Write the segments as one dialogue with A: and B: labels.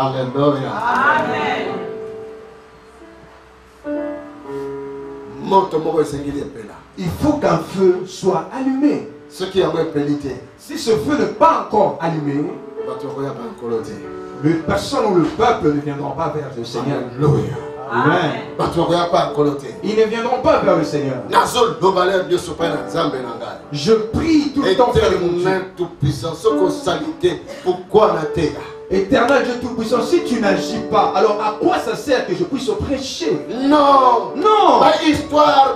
A: Alléluia.
B: Amen.
C: Il faut qu'un feu soit allumé.
A: Ce qui a été
C: Si ce feu n'est pas encore allumé, les personnes ou le peuple ne viendront pas vers le Seigneur.
A: Alléluia.
C: Amen. Ils ne viendront pas vers le Seigneur. Je prie tout le temps vers mon Dieu.
A: Tout-puissant, ce qu'on salité, pourquoi la terre?
C: Éternel Dieu Tout-Puissant, si tu n'agis pas, alors à quoi ça sert que je puisse prêcher?
A: Non!
C: Non!
A: Histoire,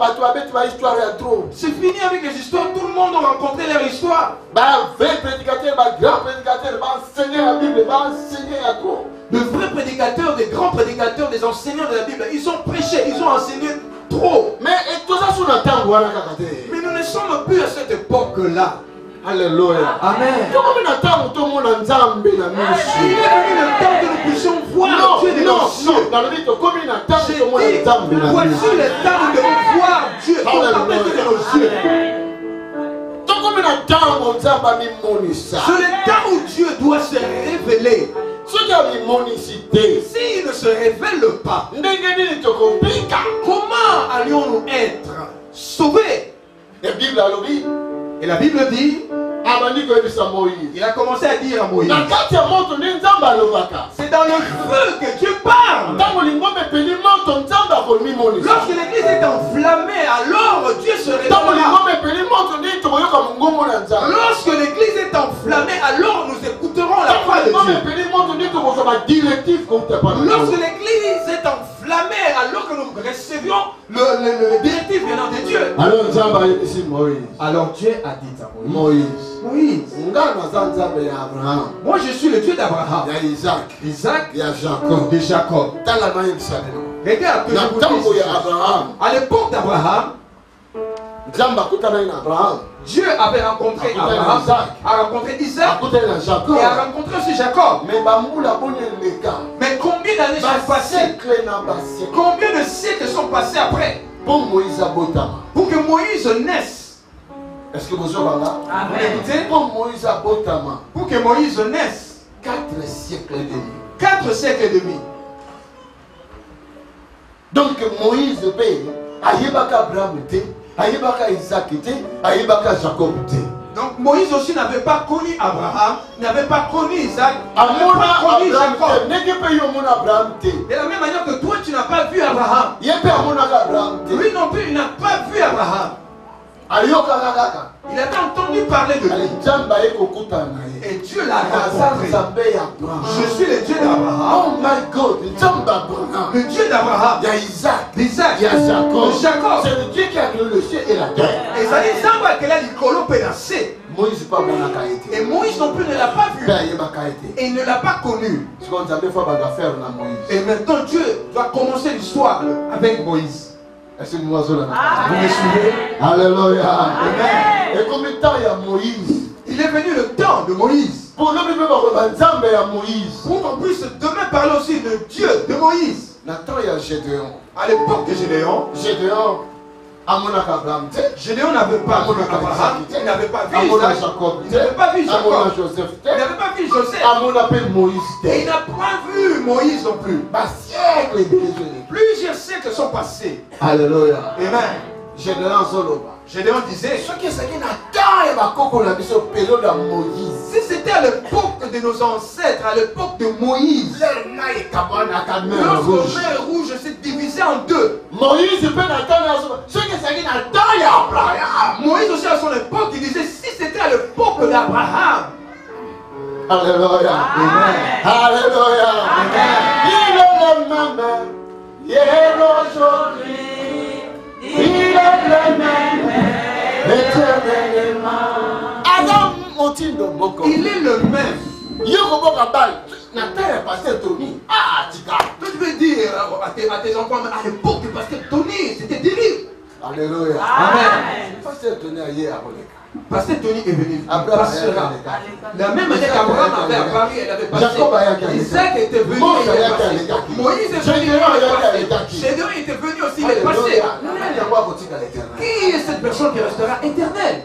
A: histoire est trop.
C: C'est fini avec les histoires, tout le monde a rencontré leur histoire.
A: Vrai prédicateur, grand prédicateur, enseigner la Bible, enseigner à trop.
C: De vrais prédicateurs, des grands prédicateurs, des enseignants de la Bible, ils ont prêché, ils ont enseigné trop.
A: Mais tout ça sur le temps,
C: mais nous ne sommes plus à cette époque-là.
A: Alléluia.
C: Amen.
A: Il est venu le temps
C: que nous puissions voir Dieu de nos cieux. Voici le temps où nous devons voir Dieu de nos yeux. C'est le temps où Dieu doit se révéler. S'il ne se révèle pas, comment allions-nous être sauvés? Et la Bible dit, il a commencé à dire à Moïse, c'est dans le feu que Dieu parle. Lorsque l'église est enflammée, alors Dieu se révélera. Lorsque l'église est enflammée, alors nous écouterons la voix de Dieu. Lorsque l'église est enflammée, alors que nous recevions le directif venant de Dieu. Alors Dieu a dit à Moïse, moi je suis le Dieu d'Abraham, Isaac et de Jacob. Regarde que je vous dis, à l'époque d'Abraham, Dieu avait rencontré Abraham, a rencontré Isaac et a rencontré aussi Jacob. Mais combien d'années sont passées? Combien de siècles sont passés après pour que Moïse naisse?
A: Est-ce que vous écoutez?
C: Pour que Moïse naisse,
A: 4 siècles et demi.
C: 4 siècles et demi.
A: Donc Moïse paye. Ayebaka Abraham était, Ayebaka Isaac était, Ayebaka Jacob était.
C: Donc Moïse aussi n'avait pas connu Abraham, n'avait pas connu Isaac, n'avait pas connu Jacob. De la même manière que toi tu n'as pas vu Abraham. Lui non plus il n'a pas vu Abraham. Il avait entendu parler de lui. Et Dieu l'a rencontré. Je suis le Dieu d'Abraham.
A: Oh my God,
C: le Dieu d'Abraham.
A: Il y a Isaac.
C: Isaac.
A: Il y a Jacob.
C: Jacob.
A: C'est le Dieu qui a créé le ciel et la terre.
C: Et ça dit Zamba qu'elle a dit Kolo Pénassé.
A: Moïse pas mon été.
C: Et Moïse non plus ne l'a pas vu. Et il ne l'a pas connu. Et maintenant Dieu doit commencer l'histoire avec Moïse.
A: Est-ce que nous vous me
C: suivez?
A: Alléluia. Amen. Et combien de temps il y a Moïse?
C: Il est venu le temps de Moïse.
A: Pour
C: qu'on puisse demain parler aussi de Dieu, de Moïse. À l'époque de Gédéon, Gédéon n'avait pas Abraham, il n'avait pas vu Isaac, il n'avait pas vu Jacob, il n'avait pas vu Joseph, et il n'a pas vu Moïse non plus. Plusieurs siècles sont passés.
A: Alléluia.
C: Amen. Gédéon disait, si c'était à l'époque de nos ancêtres, à l'époque de Moïse, lorsque la mer rouge s'est divisée en deux, Moïse aussi à son époque, il disait, si c'était à l'époque d'Abraham.
A: Alléluia.
C: Amen.
A: Alléluia. Il est le même hier, aujourd'hui. Il est le même éternellement.
C: Il est le même. Tu veux dire à tes enfants, à l'époque du pasteur Tony, c'était terrible.
A: Alléluia.
C: Amen.
A: Pasteur Tony a hier après.
C: Pasteur Tony est venu. La même manière qu'Abraham avait apparu, elle avait passé. Isaac était venu, il est passé. Moïse est venu, il est passé. Gédéon était venu aussi, il est passé. Qui est cette personne qui restera éternelle?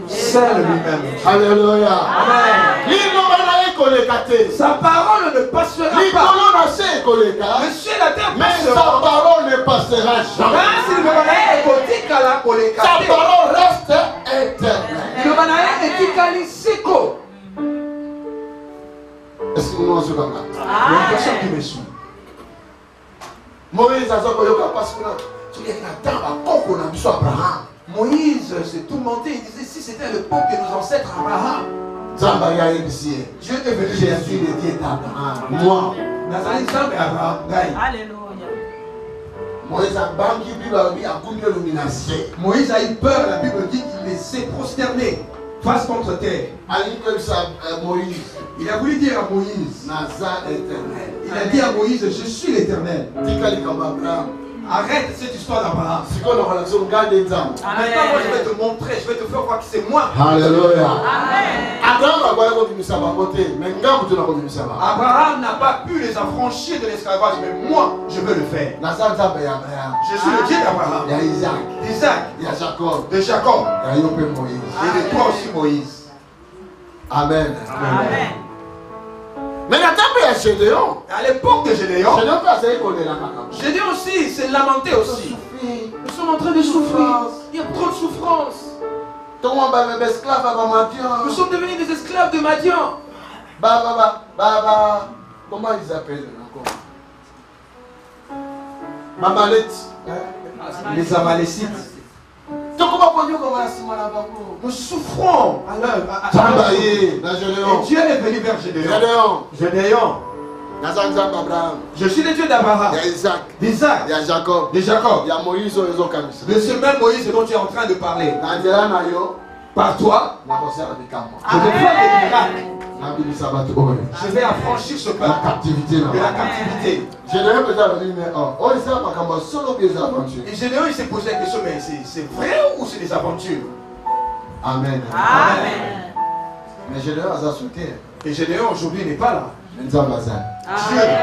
C: Seul lui-même.
A: Alléluia.
C: Amen. Sa parole ne passera pas. Le ciel et la terre
A: mais sa parole ne passera jamais. Sa parole reste éternelle. Est-ce que nous sommes là? Moïse a dit
C: Moïse s'est tourmenté, il disait si c'était le peuple de nos ancêtres Abraham.
A: Dieu est venu, je suis le Dieu d'Abraham. Moi.
C: Alléluia.
A: Moïse
C: a eu peur, la Bible dit qu'il s'est prosterné face contre terre. Il a voulu dire à Moïse, il a dit à Moïse, je suis l'Éternel. Arrête cette histoire d'Abraham. Maintenant, moi je vais te montrer, je vais te faire voir que c'est moi.
A: Alléluia.
C: Abraham n'a pas pu les affranchir de l'esclavage, mais moi je veux le faire. Je suis le Dieu d'Abraham, d'Isaac, de Jacob et de toi aussi Moïse.
A: Amen. Amen. Mais à l'époque de Gédéon,
C: Gédéon aussi s'est lamenté aussi. Nous sommes en train de souffrir. Il y a trop de souffrance. Nous sommes devenus des esclaves de Madian.
A: Comment ils appellent encore?
C: Les Amalécites. Nous souffrons à l'heure. Et Dieu est venu vers Gédéon. Je suis le Dieu d'Abraham, d'Isaac, de Jacob. De ce même Moïse dont tu es en train de parler. Par toi, je vais faire des miracles. Je vais affranchir ce peuple de la captivité. Et Gédéon il s'est posé la question, mais c'est vrai ou c'est des aventures?
A: Amen.
C: Et Gédéon aujourd'hui n'est pas là. Dieu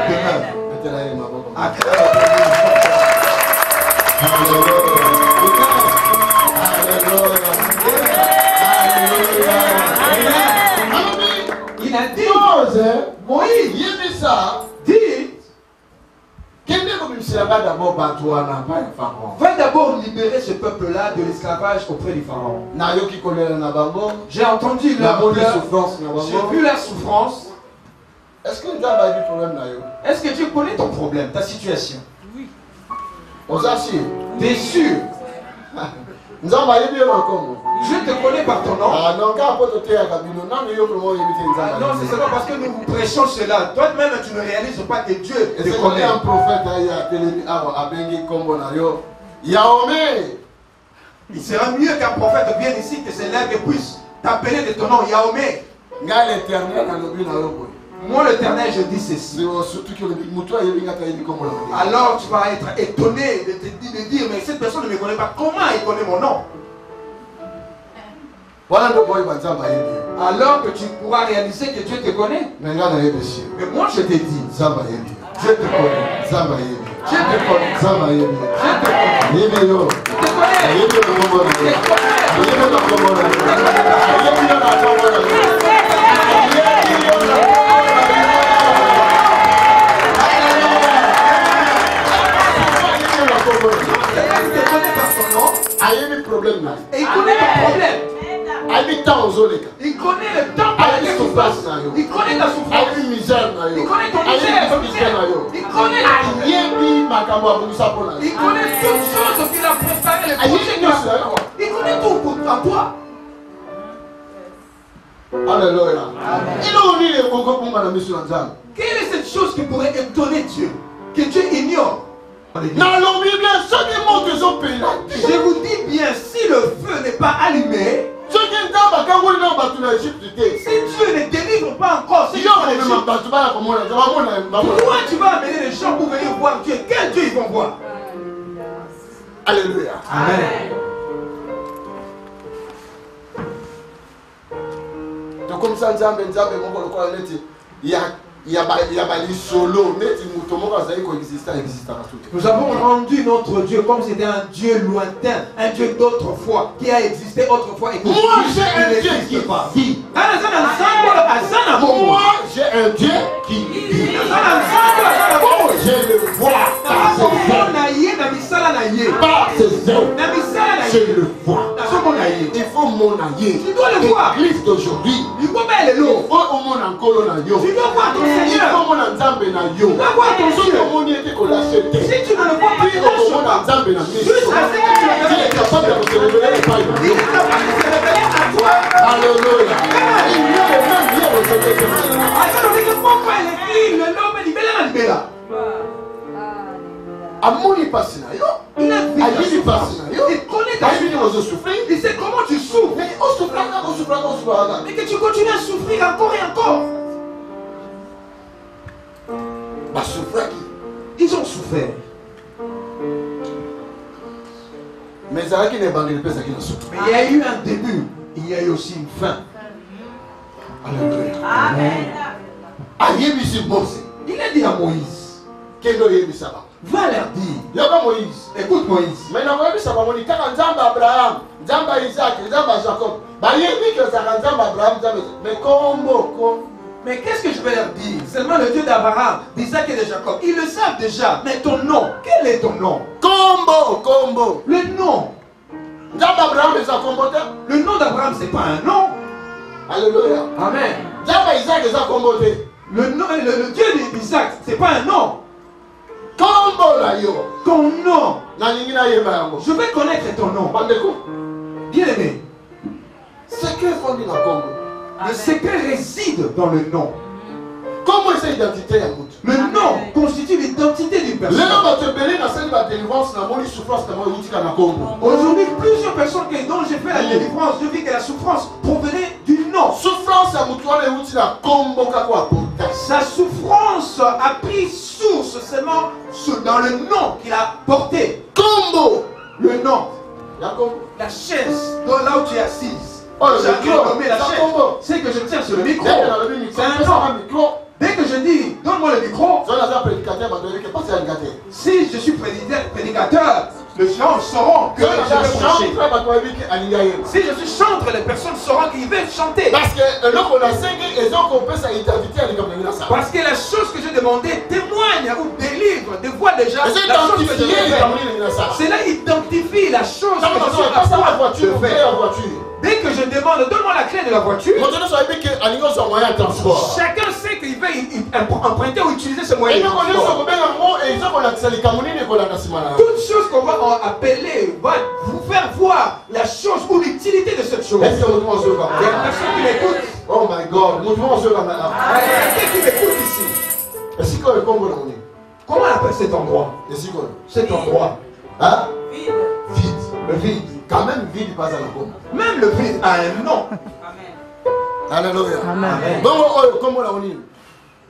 C: demeure. Il a dit, Moïse, dit, va d'abord libérer ce peuple-là de l'esclavage auprès du pharaon. J'ai entendu leur pleurs, j'ai vu leur souffrance.
A: Est-ce que Dieu a du problème là?
C: Est-ce que Dieu connaît ton problème, ta situation?
A: Oui.
C: T'es sûr?
A: Je te
C: connais par ton nom. Non, c'est seulement parce que nous vous prêchons cela. Toi-même, tu ne réalises pas que Dieu te connaît.
A: Un prophète
C: il sera mieux qu'un prophète vienne ici, que s'élève et puisse t'appeler de ton nom Yahomé. Moi l'Éternel je dis ceci. Alors tu vas être étonné de dire mais cette personne ne me connaît pas. Comment il connaît mon nom? Alors que tu pourras réaliser que Dieu te connaît. Mais moi je te dis, je te connais. Je te connais. Je te connais. Et il connaît ton problème. Il connaît le temps par lequel tu passes. Il connaît ta souffrance. Il connaît ton misère. Il connaît toutes choses qu'il a préparées. Il connaît tout pour toi.
A: Alléluia.
C: Quelle est cette chose qui pourrait étonner Dieu? Que Dieu ignore? Je vous dis bien, si le feu n'est pas allumé, si Dieu ne délivre pas encore, pourquoi tu vas amener les gens pour venir voir Dieu? Quel Dieu ils vont voir?
A: Alléluia.
C: Amen. Nous avons rendu notre Dieu comme c'était un Dieu lointain, un Dieu d'autrefois, qui a existé autrefois et qui
A: moi j'ai un Dieu qui vit.
C: moi
A: j'ai un Dieu qui vit. Je le vois par ses œuvres. Par ses œuvres. Je le vois. Il faut mon aïe.
C: Tu dois le voir.
A: L'église d'aujourd'hui. Il faut au monde en colon.
C: Tu dois voir ton Seigneur.
A: Il faut mon ensemble na yo.
C: Tu dois voir ton Dieu. Si tu ne le vois pas, tu ne le vois pas. Juste assez que tu le
A: il est capable de se révéler à toi. Alléluia. Il y a le même Dieu au sommet de Amoni passe na yo.
C: Il a vu
A: Ayini passe na yo.
C: il connaît ta
A: Ayini ozo souffrir.
C: Il sait comment tu souffres.
A: Mais on souffre.
C: Mais que tu continues à souffrir encore et encore.
A: Bah souffrir qui?
C: Ils ont souffert.
A: Mais ça qui n'est pas de paix, ça qui n'a souffert.
C: Mais il y a eu un début. Il y a eu aussi une fin.
A: Alléluia.
B: Amen.
A: Ayini si bossé.
C: Il a dit à Moïse,
A: Quel est ça?
C: va leur dire.
A: Yoga Moïse.
C: Écoute Moïse.
A: Mais non, ça va moniquer quand Nzamba Abraham, Nzamba Isaac, Nzamba Jacob. Bah il dit que ça Nzamba Abraham, mais comment?
C: Mais qu'est-ce que je vais leur dire? Seulement le Dieu d'Abraham, d'Isaac et de Jacob. Ils le savent déjà. Mais ton nom, quel est ton nom?
A: Combo.
C: Le nom.
A: Nzamba Abraham est un combo.
C: Le nom d'Abraham, c'est pas un nom.
A: Alléluia.
C: Amen.
A: Nzamba Isaac est un combo.
C: Le Dieu d'Isaac, c'est pas un nom.
A: Combo là yo.
C: Ton nom.
A: Je
C: Je vais connaître ton nom. Bien aimé.
A: Secret fondé dans Combo.
C: Le secret réside dans le nom.
A: Comment est cette identité à Mout?
C: Le nom constitue l'identité d'une personne. Aujourd'hui, plusieurs personnes dont j'ai fait la délivrance, je vis que la souffrance provenait du nom. Sa souffrance a pris source seulement dans le nom qu'il a porté.
A: Combo.
C: Le nom. La chaise, là où tu es assise. J'ai nommé la chaise. C'est que je tiens sur le micro. C'est un nom. Dès que je dis, donne-moi le micro. Si je suis prédicateur, les gens sauront que je vais prêcher. Si je suis chanteur, les personnes sauront qu'ils veulent chanter.
A: Parce que
C: la chose que j'ai demandé témoigne ou délivre, dévoile déjà la chose que je vais faire. Cela identifie la chose que je suis à point de faire. Dès que je demande, donne-moi la clé de la voiture, chacun sait qu'il va emprunter ou utiliser ce moyen de transport. Toute chose qu'on va appeler va vous faire voir la chose ou l'utilité de cette chose. Il y a une personne qui m'écoute.
A: Oh my God.
C: Il y a quelqu'un qui m'écoute ici. Comment on appelle cet endroit? Cet endroit.
A: Hein?
B: Vide.
C: Le vide.
A: Quand même vide pas à la bombe.
C: Même le vide a un nom.
A: Alléluia.
C: Amen.
A: Donc, comment on dit?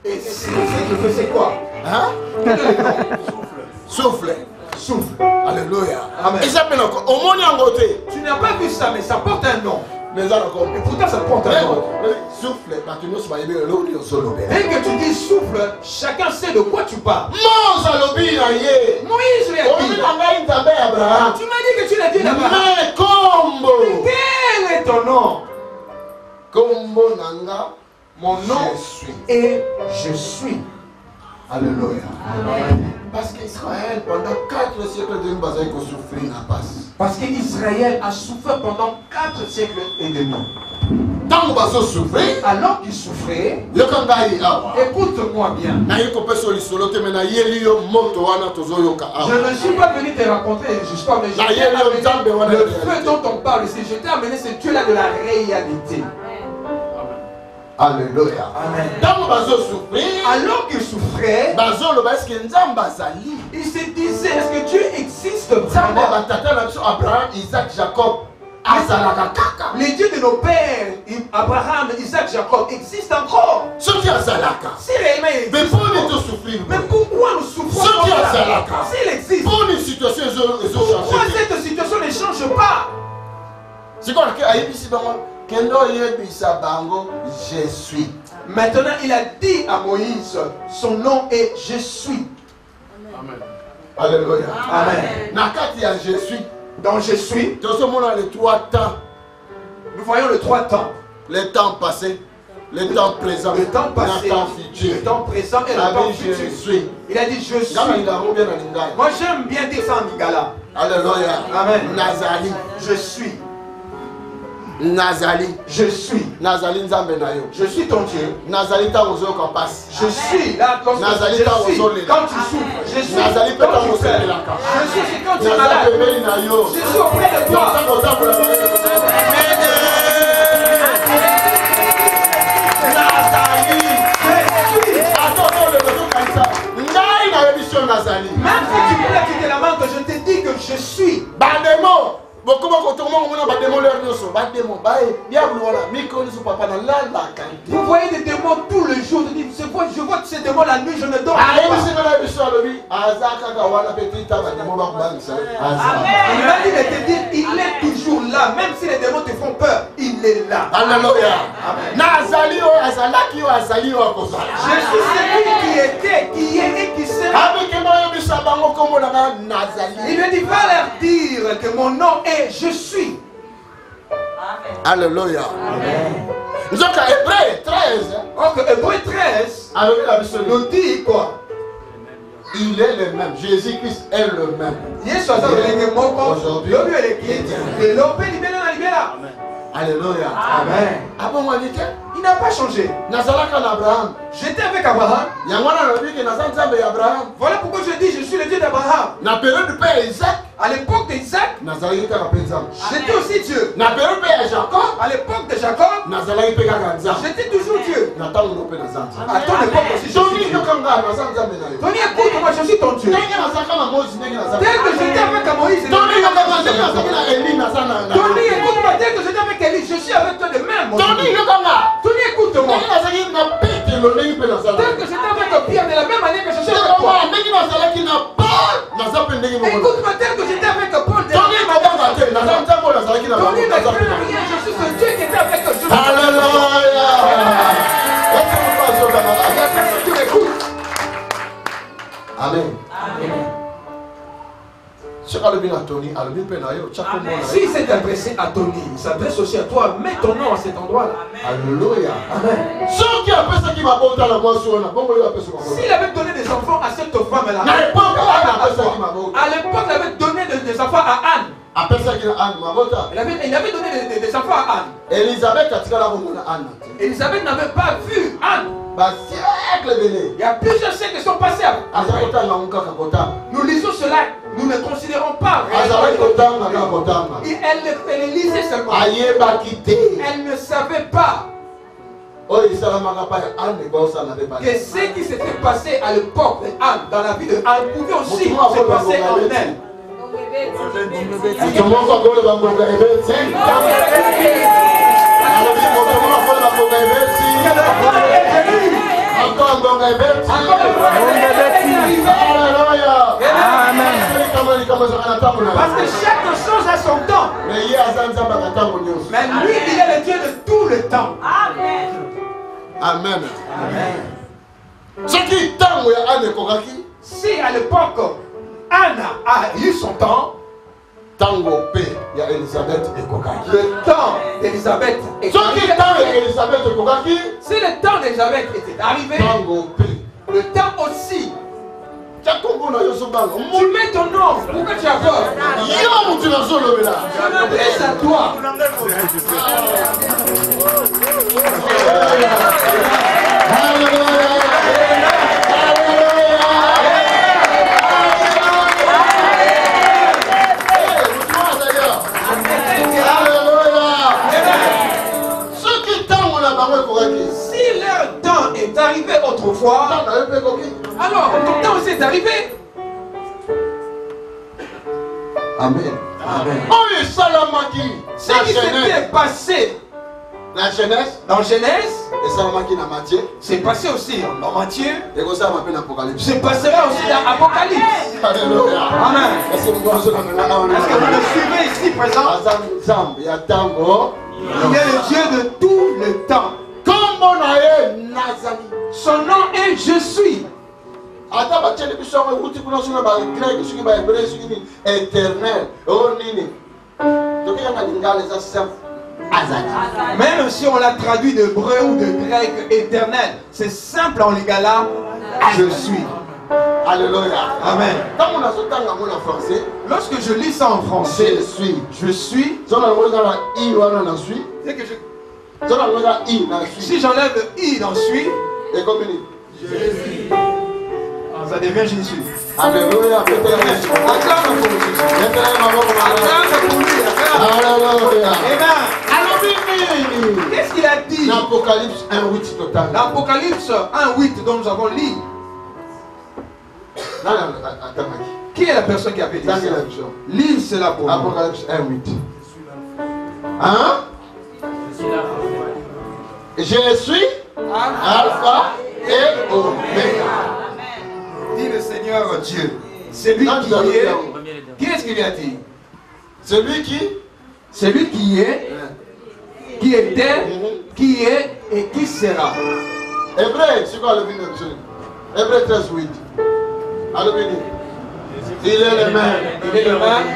C: Et ce que je fais, c'est quoi?
A: Hein?
C: Quel est le nom?
A: Souffle.
C: Souffle.
A: Alléluia.
C: Amen.
A: Il s'appelle encore. Au monde en côté.
C: Tu n'as pas vu ça, mais ça porte un nom.
A: Mais ça encore.
C: Et pourtant, ça porte un nom.
A: Souffle. Parce que nous sommes bien l'eau de solo.
C: Dès que tu dis souffle, chacun sait de quoi tu parles.
A: Non, ça l'obéit.
C: Moïse lui a dit. Tu m'as dit que tu l'as dit là-bas.
A: Mais combo.
C: Quel est ton nom?
A: Combo nanga.
C: Mon nom est Je suis.
A: Alléluia. Amen. Parce qu'Israël, pendant 4 siècles de Mbazaï, a souffert la passe.
C: Parce qu'Israël a souffert pendant 4 siècles et demi.
A: Tant que vous souffrez,
C: alors qu'il souffrait, écoute-moi bien. Je ne suis pas venu te raconter une histoire, mais je t'ai amené le feu dont on parle ici. Je t'ai amené ce Dieu-là de la réalité.
A: Alléluia.
C: Amen. Alors qu'il souffrait, il se disait, est-ce que Dieu existe vraiment?
A: Abraham, Isaac, Jacob.
C: Les dieux de nos pères, Abraham, Isaac, Jacob, existent encore. Si réellement il existe, mais pourquoi nous souffrons comme ça? S'il existe, pourquoi cette situation ne change pas?
A: C'est quoi je suis.
C: Maintenant, il a dit à Moïse, son nom est Je suis.
A: Amen. Alléluia.
C: Amen.
A: Nakati ya Je suis.
C: Donc je suis.
A: Les 3 temps.
C: Nous voyons les 3 temps.
A: Le temps passé, le temps présent,
C: le temps passé, le temps présent et le temps futur. Il a dit je suis. Moi j'aime bien dire ça en lingala.
A: Alléluia.
C: Amen.
A: Nazali.
C: Je suis.
A: Nazali.
C: Je suis.
A: Nazali nzambe na yo.
C: Je suis ton Dieu.
A: Nazali ta ozo ko passe.
C: Je suis là quand
A: Nazali ta ozo le.
C: Quand tu souffres. Je suis.
A: Nazali
C: quand
A: ta
C: tu
A: ozo
C: fais.
A: le.
C: Je suis quand tu es malade. Je suis auprès de toi. Même si tu voulais quitter la main que je te dis que je suis. Vous voyez des démons tous les jours. Je vois ces démons la nuit, je ne dors pas. Il m'a dit de te dire, il est toujours là. Même si les démons te font peur, il est là.
A: Alléluia.
C: Je suis celui qui était, qui est et qui sera. Il lui dit, va leur dire que mon nom est Je suis.
A: Alléluia. Donc Hébreu 13.
C: Hébreu 13 nous dit quoi?
A: Il est le même. Jésus-Christ est le même.
C: Aujourd'hui,
A: Alléluia.
C: Amen. Il n'a pas changé. J'étais avec Abraham. Voilà pourquoi je dis je suis le Dieu d'Abraham. À l'époque d'Isaac, j'étais aussi Dieu. À l'époque de Jacob, j'étais toujours Dieu. À ton époque aussi, je suis Dieu. Tony, écoute-moi, je suis ton Dieu. Tel que j'étais avec Moïse, Tony, écoute-moi, tel que j'étais avec Élie, je suis avec toi de même. Tony, écoute-moi. Tel que j'étais avec Pierre, de la même manière que je suis avec toi. Écoute-moi, tel que j'étais avec Paul, de la même manière. Tony, ne crains rien, je suis ce Dieu qui était avec toi.
A: Alléluia. Amen.
C: Si c'est adressé à Tony, il s'adresse aussi à toi. Mets ton nom à cet endroit-là.
A: Alléluia.
C: Amen. S'il avait donné des enfants à cette femme-là, à l'époque, il avait donné des enfants à Anne. Il avait donné des enfants à Anne. Elisabeth n'avait pas vu Anne. Il y a plusieurs siècles qui sont passés. Nous lisons cela, nous ne considérons pas. Elle lisait seulement. Elle ne savait pas que ce qui s'était passé à l'époque d'Anne, dans la vie de Anne, pouvait aussi se passer en elle. Parce que chaque chose a son temps. Mais lui, il est le Dieu de tout le temps.
A: Amen.
C: Si à l'époque Anne a eu son temps, le temps d'Elisabeth est arrivé. Si le temps d'Elisabeth était arrivé, le temps aussi. Tu mets ton nom, pourquoi tu as peur? Je m'adresse à toi. Si leur temps est arrivé autrefois, alors ton temps aussi est arrivé.
A: Amen.
C: Amen. Ce qui s'était passé dans Genèse, c'est passé aussi dans Matthieu, c'est passera aussi dans Apocalypse. Amen. Est-ce que vous le suivez ici présent? Il est le Dieu de tout le temps. Son nom est Je suis. Même si on l'a traduit de hébreu ou de grec éternel, c'est simple en lingala. Je suis.
A: Alléluia.
C: Amen.
A: Lorsque je lis ça en français,
C: je suis. C'est que si j'enlève le I dans suis, ça devient je suis.
A: Alléluia.
C: Qu'est-ce qu'il a dit?
A: L'Apocalypse 1:8 total.
C: L'Apocalypse 1:8 dont nous avons lu. Qui est la personne qui a fait ça? Lis cela pour moi.
A: Apocalypse 1:8. Hein? Je suis Alpha et Oméga.
C: Dit le Seigneur Dieu. C'est lui qui est. Qui est-ce qu'il a dit?
A: Celui qui?
C: Celui qui est, qui était, qui est et qui sera.
A: Hébreu, c'est quoi le but de Hébreu 13:8. Allô, béni. Il est le même.
C: Il est le même.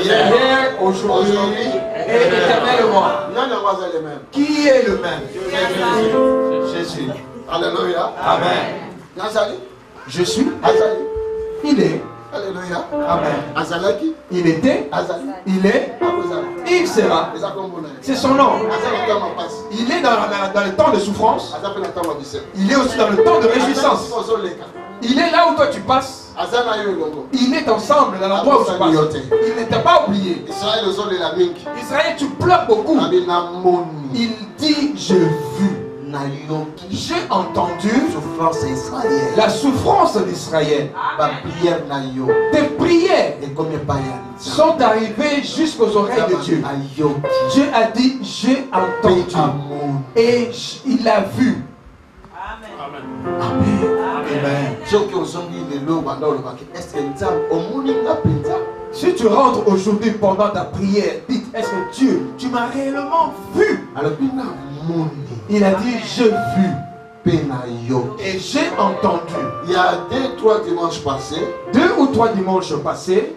C: Hier, aujourd'hui et éternellement. Qui est le même? Jésus.
A: Alléluia.
C: Amen. Je suis.
A: Azali.
C: Il est.
A: Alléluia.
C: Amen.
A: Azalaki.
C: Il était.
A: Azali.
C: Il est. Il sera. C'est son nom. Il est dans le temps de souffrance. Il est aussi dans le temps de réjouissance. Il est là où toi tu passes. Il est ensemble dans l'endroit où tu passes. Il ne t'a pas oublié. Israël, tu pleures beaucoup. Il dit, j'ai vu. J'ai entendu la souffrance d'Israël. Tes prières sont arrivées jusqu'aux oreilles de Dieu. Dieu a dit, j'ai entendu. Et il a vu. Amen. Si tu rentres aujourd'hui pendant ta prière, dites, est-ce que Dieu, tu m'as réellement vu? Il a dit, j'ai vu. Et j'ai entendu.
A: Il y a 2-3 dimanches passés.
C: 2 ou 3 dimanches passés.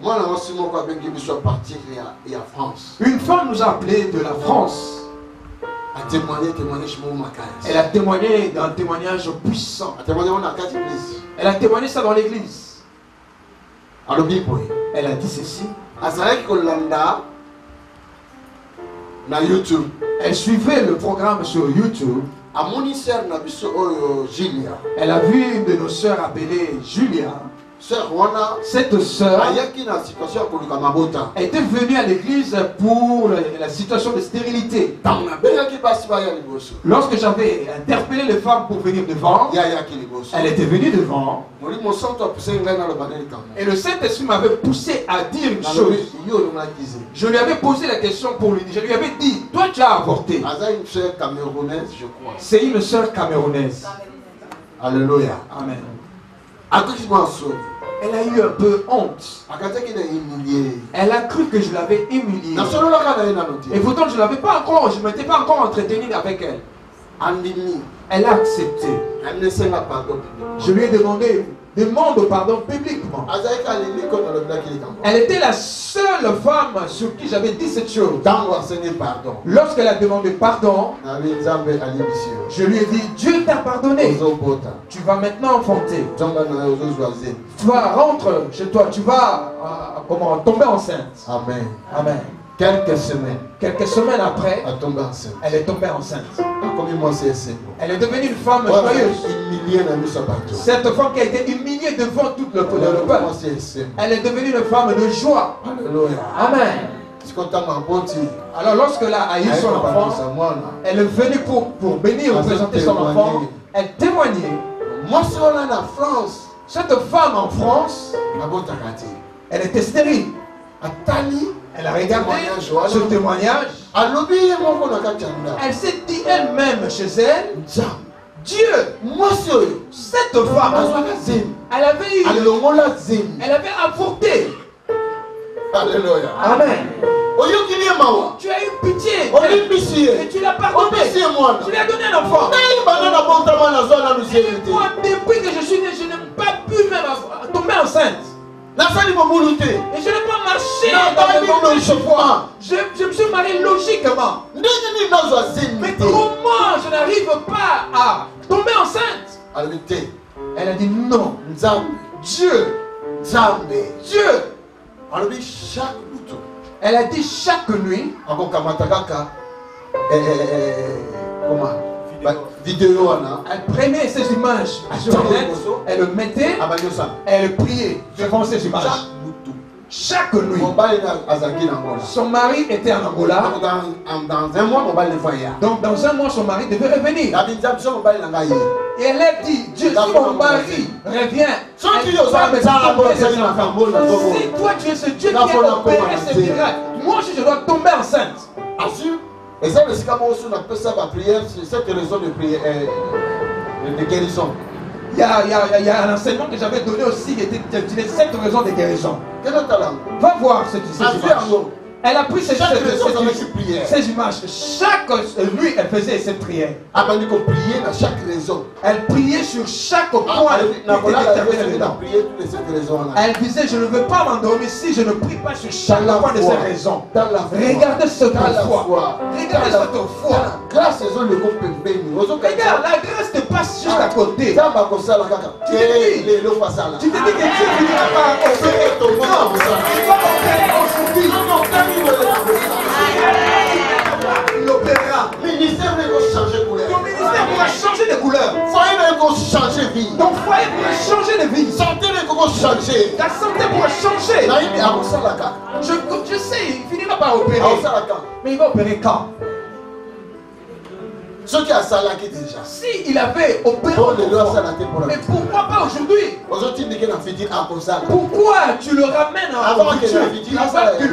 C: Une femme nous a appelé de la France. Elle a témoigné d'un témoignage puissant. Elle a témoigné ça dans l'église. Elle a dit ceci. Elle suivait le programme sur YouTube. Elle a vu une de nos sœurs appelée Julia. Cette sœur était venue à l'église pour la situation de stérilité. Lorsque j'avais interpellé les femmes pour venir devant, elle était venue devant. Et le Saint-Esprit m'avait poussé à dire une chose. Je lui avais posé la question pour lui dire. Je lui avais dit, toi tu as avorté. C'est une sœur camerounaise.
A: Alléluia.
C: Amen. Elle a eu un peu honte. Elle a cru que je l'avais humiliée. Et pourtant je ne m'étais pas encore entretenu avec elle. Elle a accepté. Je lui ai demandé, demande pardon publiquement. Elle était la seule femme sur qui j'avais dit cette chose. Lorsqu'elle a demandé pardon, je lui ai dit, Dieu t'a pardonné. Tu vas maintenant enfanter. Tu vas rentrer chez toi. Tu vas tomber enceinte.
A: Amen.
C: Amen.
A: Quelques semaines
C: après, elle est tombée enceinte. Elle est devenue une femme joyeuse. Cette femme qui a été humiliée devant tout le peuple. Elle est devenue une femme de joie. Amen. Alors lorsqu'elle a eu son enfant, elle est venue pour bénir ou présenter son enfant. Elle témoignait. Cette femme en France, elle était stérile. Elle a regardé ce témoignage. Elle s'est dit elle-même chez elle, Dieu, cette femme, elle avait avorté.
A: Alléluia.
C: Amen. Tu as eu pitié. Et tu l'as pardonné. Tu lui as donné un enfant. Et moi, depuis que je suis né, je n'ai pas pu même tomber enceinte. Et je n'ai pas marché dans le monde de foi. Je me suis marié logiquement. Mais comment je n'arrive pas à tomber enceinte? Elle a dit non. Dieu. Elle a dit chaque nuit. Elle prenait ces images sur Internet, elle le mettait, elle priait devant ces images. Chaque nuit. Son mari était en Angola. Donc dans un mois, son mari devait revenir. Et elle a dit, Dieu, si mon mari revient, si toi tu es ce Dieu qui a opéré ces miracles, moi aussi je dois tomber enceinte.
A: Et ça, c'est comme on appelle ça la prière, c'est cette raison de prière, de guérison.
C: Il y a un enseignement que j'avais donné aussi qui était intitulé 7 raisons de guérison. Va voir cette image. Elle a pris ces images. Chaque nuit, elle faisait cette prière. Elle priait sur chaque point. Elle disait, je ne veux pas m'endormir si je ne prie pas sur chaque point de ces raisons. Regardez cette foi. Regardez cette foi. Regarde, la grâce te passe juste à côté. Tu te dis que Dieu finira par opérer ton nom. Il va opérer aujourd'hui. Il opérera.
A: Ton ministère
C: pourra changer de couleur. Ton foyer pourra changer de vie. Ta santé pourra changer. Je sais, il finira par opérer. Mais il va opérer quand?
A: Ce qui a salaki déjà.
C: Si il avait opéré, mais pourquoi pas aujourd'hui? Pourquoi tu le ramènes avant qu'il le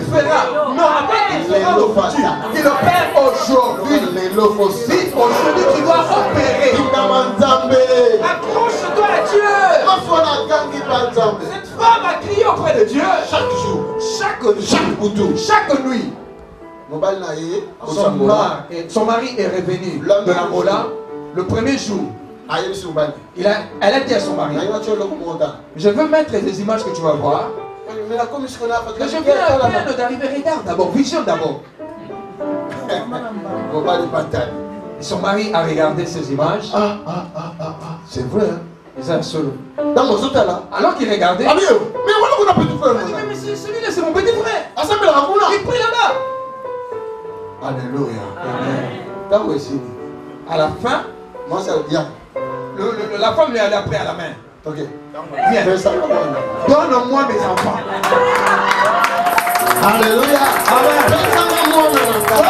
C: fera? Non, avant qu'il fera le futur. Il opère aujourd'hui. Aujourd'hui tu dois opérer. Accroche-toi à Dieu. Cette femme a crié auprès de Dieu. Chaque nuit. Son mari est revenu de l'Angola le premier jour. Elle a dit à son mari, je veux mettre les images que tu vas voir. Mais je viens à peine d'arriver. Regarde d'abord, vision d'abord. Et son mari a regardé ces images.
A: C'est vrai.
C: Alors qu'il regardait, mais celui-là c'est mon petit frère. Il prie là-bas.
A: Alléluia.
C: Amen. À la fin, la femme lui a pris à la main.
A: Ok.
C: Viens. Donne-moi mes enfants.
A: Alléluia.
C: Amen. Donne-moi mon enfant.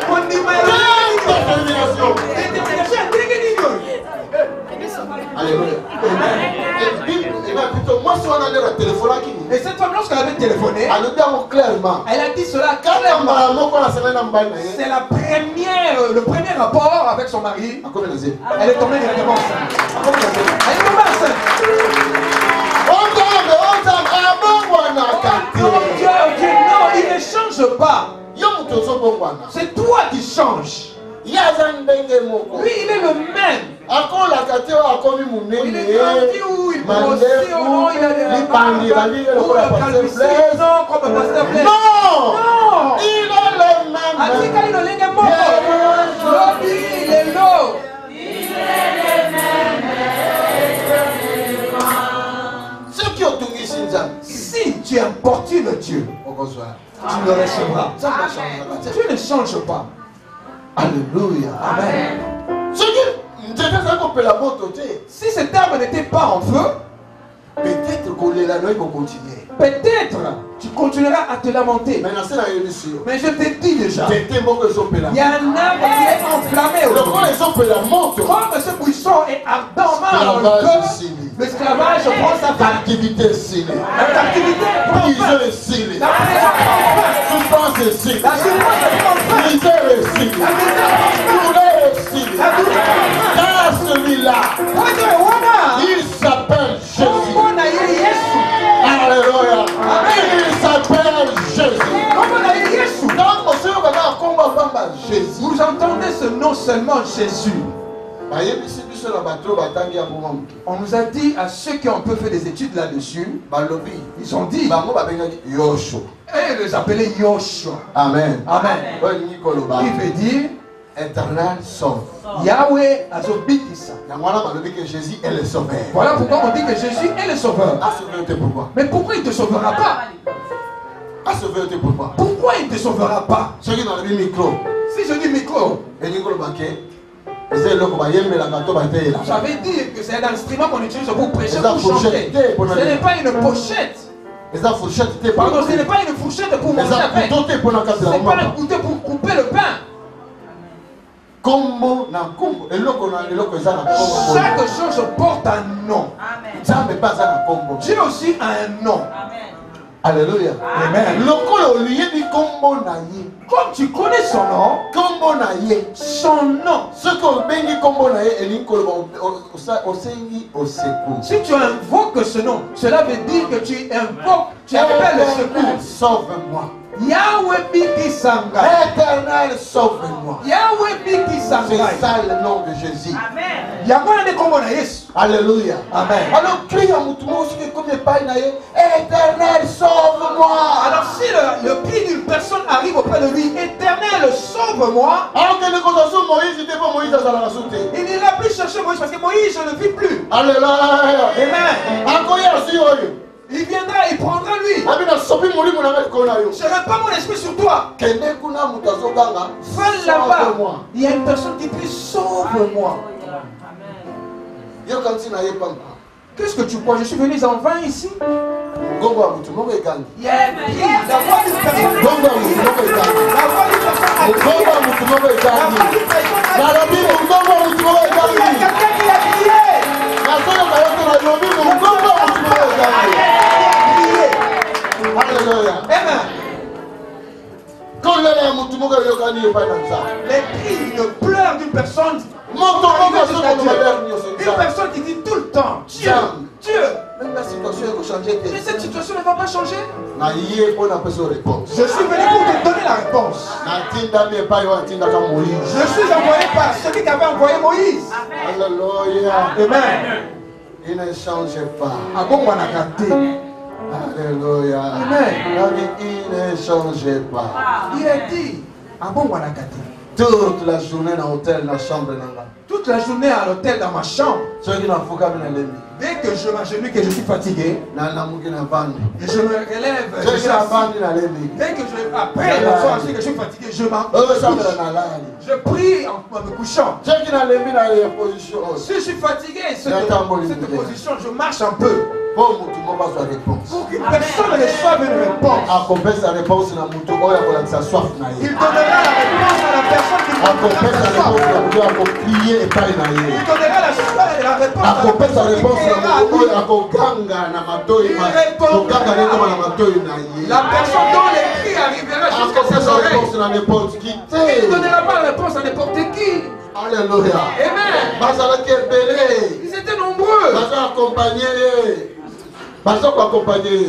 C: On dit détermination.
A: Alléluia. Et cette femme, lorsqu'elle avait téléphoné, elle a dit cela clairement.
C: C'est le premier rapport avec son mari. Elle est tombée directement enceinte. Elle est tombée enceinte. Non, il ne change pas. C'est toi qui changes. Lui, il est le même. Il est grandi où il grossit, il a des non, comme pasteur Blaise.
A: Non, il est le même.
C: Il est l'eau. Si tu importunes Dieu, tu le recevras. Tu ne changes pas.
A: Alléluia.
C: Amen. Si cette arme n'était pas en feu,
A: peut-être
C: tu continueras à te lamenter. Mais je te dis déjà, il y a un arbre qui est enflammé aujourd'hui. Comme ce buisson est ardent dans le cœur, l'esclavage prend sa part. La captivité prend fin. La
A: souffrance est scellée.
C: La souffrance prend fin.
A: La misère est scellée. La douleur est scellée. Car celui-là, il s'appelle Jésus. Alléluia. Il s'appelle Jésus.
C: seulement Jésus. On nous a dit à ceux qui ont un peu fait des études là-dessus, ils ont dit, et les appeler Yoshua.
A: Amen.
C: Amen. Il veut dire
A: Éternel sauve.
C: Yahweh Azobitisa.
A: Jésus est le sauveur.
C: Voilà pourquoi on dit que Jésus est le sauveur.
A: Pourquoi?
C: Mais pourquoi il ne te sauvera pas?
A: Pourquoi?
C: Pourquoi il ne te sauvera pas?
A: Si je dis micro,
C: ça veut dire que c'est un instrument qu'on utilise pour prêcher, pour chanter. Ce n'est pas une pochette. Pardon, ce n'est pas une fourchette pour manger avec. Ce n'est pas un couteau pour couper le pain. Chaque chose porte un nom. Dieu aussi a un nom.
A: Alléluia.
C: Amen. Comme tu connais son nom, son nom. Si tu invoques ce nom, cela veut dire que tu invoques, tu appelles le secours.
A: Sauve-moi.
C: Yahweh Biki Sanga.
A: Éternel, sauve-moi.
C: Yahweh Biki Sanga.
A: C'est ça le nom de Jésus.
C: Amen. Yahweh ne kombo na Yesu.
A: Alléluia.
C: Amen.
A: Alors crie à Moutoumou qui comme n'est pas naïe. Éternel, sauve-moi.
C: Alors si le cri d'une personne arrive auprès de lui, Éternel, sauve-moi.
A: Alors que le consensus Moïse n'était pas Moïse dans la souté.
C: Il n'ira plus chercher Moïse parce que Moïse je ne vis plus.
A: Alléluia.
C: Amen.
A: Encore hier,
C: il viendra, il prendra lui.
A: Je
C: ne répands mon esprit sur toi. Va là-bas. Il y a une personne qui dit sauve-moi. Qu'est-ce que tu crois? Je suis venu en vain ici. Il y a un prix. La voix d'une personne. La voix d'une personne. Il y a quelqu'un qui a crié. Amen. Les cris, le pleur d'une personne. Une personne qui dit tout le temps Dieu, Dieu. Mais cette situation ne va pas changer. Je suis venu pour te donner la réponse. Je suis envoyé par celui qui avait envoyé Moïse.
A: Alléluia.
C: Amen.
A: Il ne change pas.
C: Alléluia.
A: Amen. Il ne change pas.
C: Il a dit
A: toute la journée dans l'hôtel, dans la chambre.
C: Toute la journée à l'hôtel, dans ma chambre. Dès que je m'agenouille, que je suis fatigué, et je me relève. Dès que après le soir, que je suis fatigué, je je prie en me couchant. Si je suis fatigué, cette position, je marche un peu. Pour qu'une personne reçoive une réponse. Il donnera la réponse à la personne qui va
A: Il
C: donnera la réponse à la personne qui la personne dont les cris arrivera jusqu'à ses oreilles. Il ne donnera pas la réponse à n'importe qui.
A: Alléluia.
C: Amen. Ils étaient nombreux.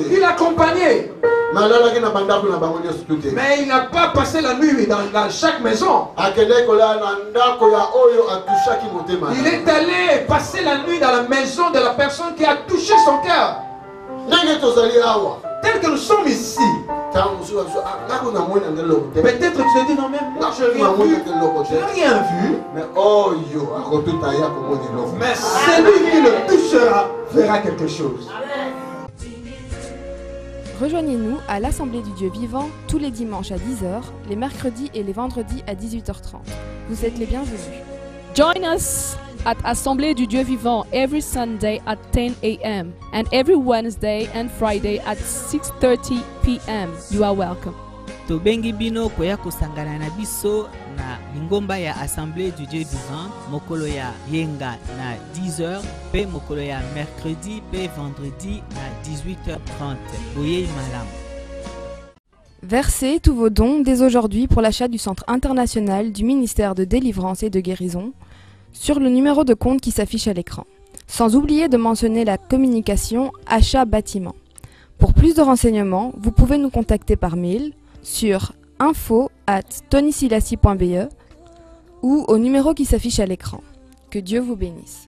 C: Il accompagnait. Mais il n'a pas passé la nuit dans chaque maison. Il est allé passer la nuit dans la maison de la personne qui a touché son cœur. Tel que nous sommes ici. Peut-être tu te dis non mais moi je n'ai rien vu. Je n'ai rien vu. Mais celui qui le touchera verra quelque chose.
B: Rejoignez-nous à l'Assemblée du Dieu vivant tous les dimanches à 10h, les mercredis et les vendredis à 18h30. Vous êtes les bienvenus.
D: Join us at Assemblée du Dieu vivant every Sunday at 10 a.m. and every Wednesday and Friday at 6:30 p.m. You are welcome.
E: Tobengi bino koya kosangana na biso na lingomba ya Assemblée du Dieu vivant mokolo ya yenga na 10h pe mokolo ya mercredi pe vendredi na 18h30. Boye malam.
B: Versez tous vos dons dès aujourd'hui pour l'achat du Centre international du ministère de délivrance et de guérison sur le numéro de compte qui s'affiche à l'écran. Sans oublier de mentionner la communication achat bâtiment. Pour plus de renseignements, vous pouvez nous contacter par mail sur info@tonysilassi.be ou au numéro qui s'affiche à l'écran. Que Dieu vous bénisse.